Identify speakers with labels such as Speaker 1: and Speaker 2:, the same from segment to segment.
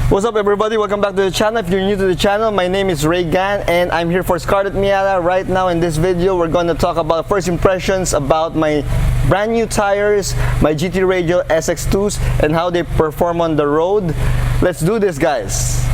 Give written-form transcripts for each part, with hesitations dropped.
Speaker 1: What's up everybody, welcome back to the channel. If you're new to the channel, my name is Ray Gan and I'm here for Scarlett Miata. Right now in this video, we're going to talk about first impressions about my brand new tires, my GT Radial SX2s, and how they perform on the road. Let's do this, guys.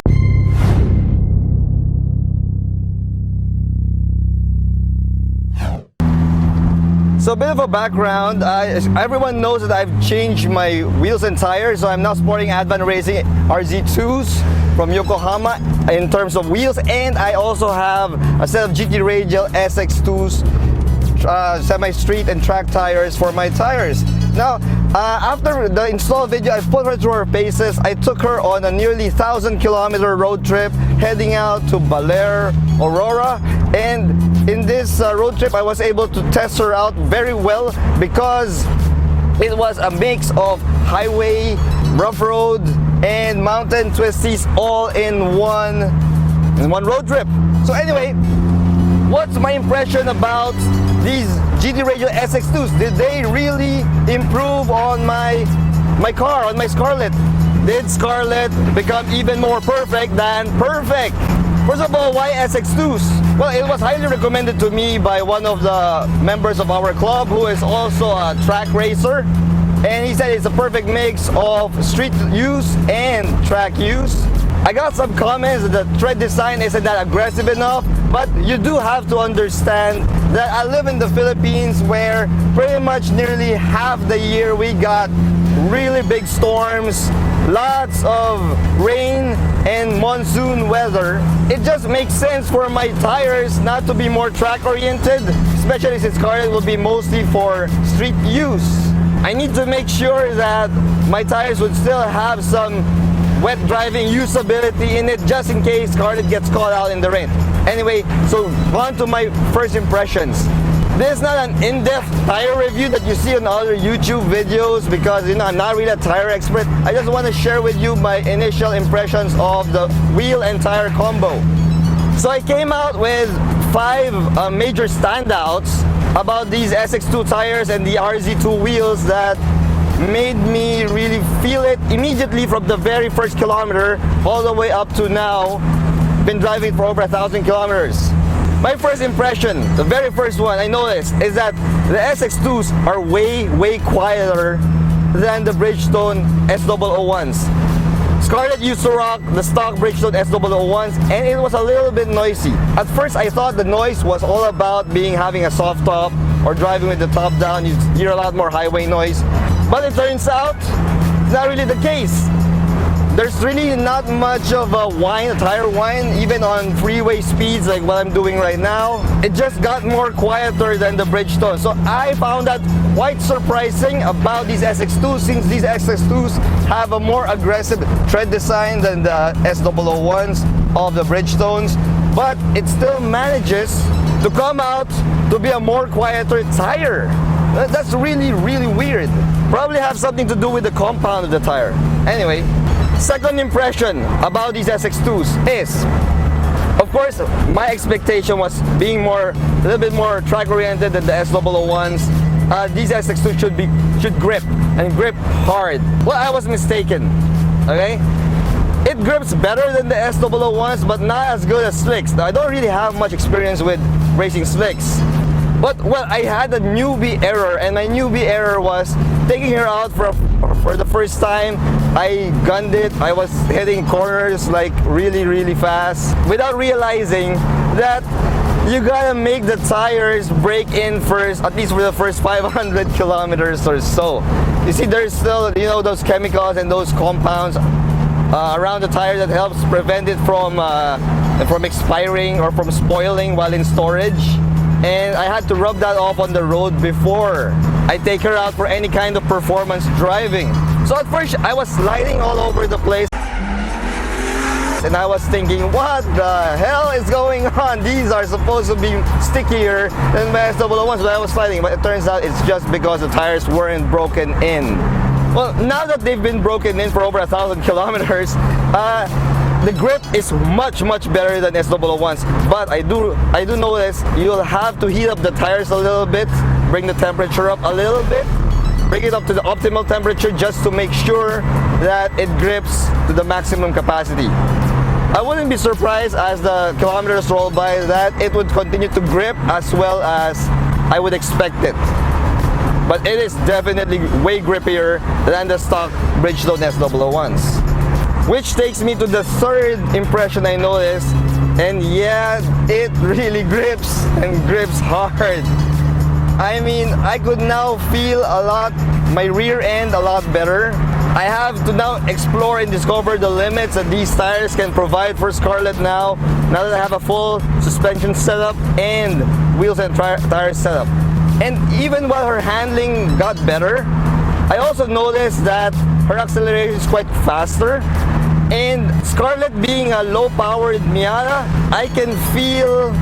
Speaker 1: So a bit of a background, everyone knows that I've changed my wheels and tires, so I'm now sporting Advan Racing RZ2s from Yokohama in terms of wheels, and I also have a set of GT Radial SX2s, semi-street and track tires for my tires. Now, after the install video, I put her through her paces. I took her on a nearly 1,000-kilometer road trip heading out to Baler, Aurora, and in this road trip I was able to test her out very well because it was a mix of highway, rough road, and mountain twisties all in one road trip. So anyway, what's my impression about these GT Radial SX2s? Did they really improve on my car, on my Scarlett? Did Scarlett become even more perfect than perfect? First of all, why SX2s? Well, it was highly recommended to me by one of the members of our club who is also a track racer, and he said it's a perfect mix of street use and track use. I got some comments that the tread design isn't that aggressive enough, but you do have to understand that I live in the Philippines where pretty much nearly half the year we got really big storms, lots of rain and monsoon weather. It just makes sense for my tires not to be more track oriented, especially since Scarlett will be mostly for street use. I need to make sure that my tires would still have some wet driving usability in it just in case Scarlett gets caught out in the rain. Anyway, so on to my first impressions. This is not an in-depth tire review that you see on other YouTube videos because I'm not really a tire expert. I just want to share with you my initial impressions of the wheel and tire combo. So I came out with 5 major standouts about these SX2 tires and the RZ2 wheels that made me really feel it immediately from the very first kilometer all the way up to now. Been driving for over 1,000 kilometers. My first impression, the very first one I noticed, is that the SX2s are way quieter than the Bridgestone S001s. Scarlett used to rock the stock Bridgestone S001s and it was a little bit noisy. At first I thought the noise was all about having a soft top or driving with the top down. You hear a lot more highway noise. But it turns out it's not really the case. There's really not much of a tire whine, even on freeway speeds like what I'm doing right now. It just got more quieter than the Bridgestone. So I found that quite surprising about these SX2s, since these SX2s have a more aggressive tread design than the S001s of the Bridgestones. But it still manages to come out to be a more quieter tire. That's really weird. Probably have something to do with the compound of the tire. Anyway, second impression about these SX2s is, of course, my expectation was being a little bit more track oriented than the S001s. These SX2s should grip and grip hard. Well, I was mistaken. Okay, it grips better than the S001s, but not as good as slicks. Now, I don't really have much experience with racing slicks. But, well, I had a newbie error, and my newbie error was taking her out for the first time. I gunned it. I was hitting corners like really fast without realizing that you gotta make the tires break in first, at least for the first 500 kilometers or so. You see, there's still, those chemicals and those compounds around the tire that helps prevent it from expiring or from spoiling while in storage. And I had to rub that off on the road before I take her out for any kind of performance driving. So at first I was sliding all over the place and I was thinking, what the hell is going on? These are supposed to be stickier than my S001s, but I was sliding. But it turns out it's just because the tires weren't broken in. Well, now that they've been broken in for over 1,000 kilometers, the grip is much better than S001s, but I do notice you'll have to heat up the tires a little bit, bring the temperature up a little bit, bring it up to the optimal temperature just to make sure that it grips to the maximum capacity. I wouldn't be surprised as the kilometers roll by that it would continue to grip as well as I would expect it. But it is definitely way grippier than the stock Bridgestone S001s. Which takes me to the third impression I noticed, and yeah, it really grips and grips hard. I mean, I could now feel my rear end a lot better. I have to now explore and discover the limits that these tires can provide for Scarlett now that I have a full suspension setup and wheels and tires setup. And even while her handling got better, I also noticed that her acceleration is quite faster. And Scarlett being a low-powered Miata, I can feel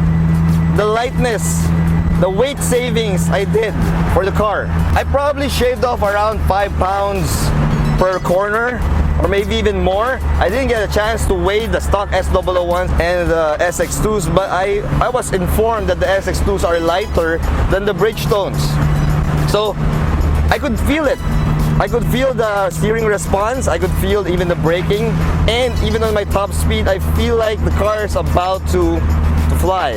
Speaker 1: the lightness, the weight savings I did for the car. I probably shaved off around 5 pounds per corner, or maybe even more. I didn't get a chance to weigh the stock S001s and the SX2s, but I was informed that the SX2s are lighter than the Bridgestones. So I could feel it. I could feel the steering response, I could feel even the braking, and even on my top speed, I feel like the car is about to fly,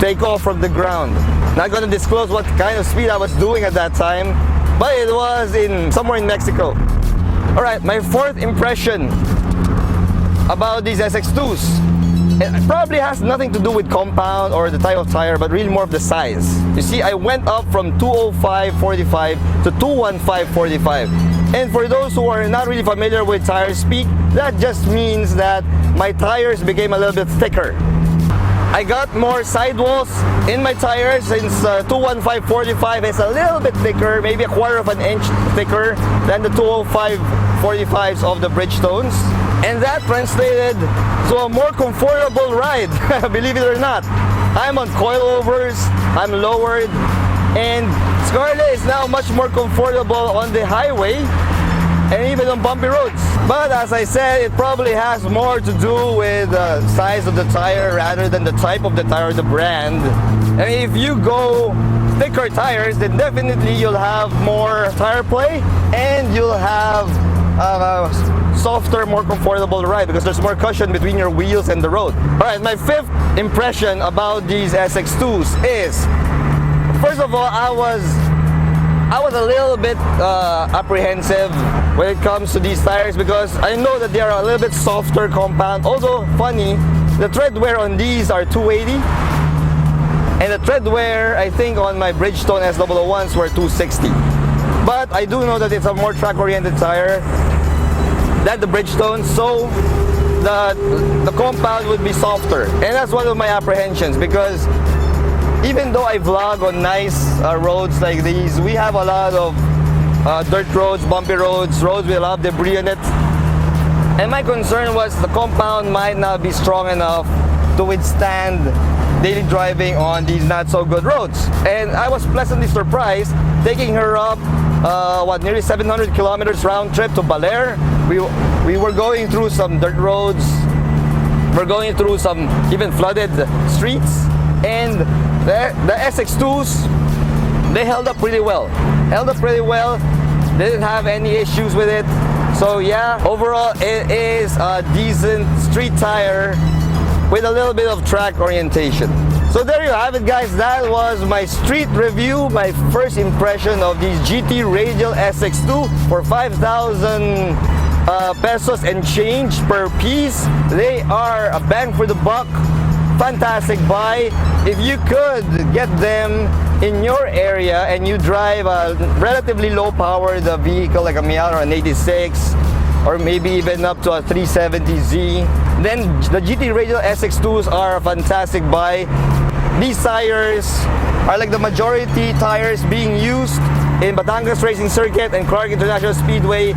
Speaker 1: take off from the ground. Not going to disclose what kind of speed I was doing at that time, but it was somewhere in Mexico. Alright, my fourth impression about these SX2s. It probably has nothing to do with compound or the type of tire, but really more of the size. You see, I went up from 205/45 to 215/45. And for those who are not really familiar with tire speak, that just means that my tires became a little bit thicker. I got more sidewalls in my tires since 215/45 is a little bit thicker, maybe a quarter of an inch thicker than the 205/45s of the Bridgestones. And that translated to a more comfortable ride, believe it or not. I'm on coilovers, I'm lowered, and Scarlett is now much more comfortable on the highway and even on bumpy roads. But as I said, it probably has more to do with the size of the tire rather than the type of the tire or the brand. I mean, if you go thicker tires, then definitely you'll have more tire play and you'll have softer, more comfortable ride because there's more cushion between your wheels and the road. Alright, my fifth impression about these SX2s is, first of all, I was a little bit apprehensive when it comes to these tires because I know that they are a little bit softer compound. Although, funny, the tread wear on these are 280 and the tread wear, I think, on my Bridgestone S001s were 260. But I do know that it's a more track-oriented tire than the Bridgestone, so the compound would be softer. And that's one of my apprehensions because even though I vlog on nice roads like these, we have a lot of dirt roads, bumpy roads with a lot of debris in it. And my concern was the compound might not be strong enough to withstand daily driving on these not so good roads. And I was pleasantly surprised taking her up nearly 700 kilometers round trip to Baler. We were going through some dirt roads, we're going through some even flooded streets, and the SX2s, they held up pretty well. Didn't have any issues with it. So yeah, overall it is a decent street tire with a little bit of track orientation. So there you have it, guys. That was my street review, my first impression of these GT Radial SX2 for 5,000 pesos and change per piece. They are a bang for the buck. Fantastic buy. If you could get them in your area and you drive a relatively low powered vehicle like a Miata or an 86 or maybe even up to a 370Z, then the GT Radial SX2s are a fantastic buy. These tires are like the majority tires being used in Batangas Racing Circuit and Clark International Speedway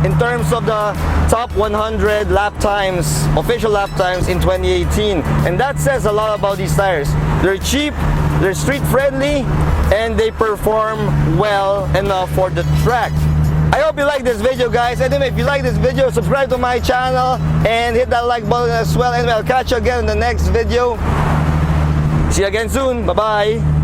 Speaker 1: in terms of the top 100 lap times, official lap times in 2018. And that says a lot about these tires. They're cheap, they're street friendly, and they perform well enough for the track. I hope you like this video, guys. Anyway, if you like this video, subscribe to my channel and hit that like button as well. Anyway, I'll catch you again in the next video. See you again soon. Bye-bye.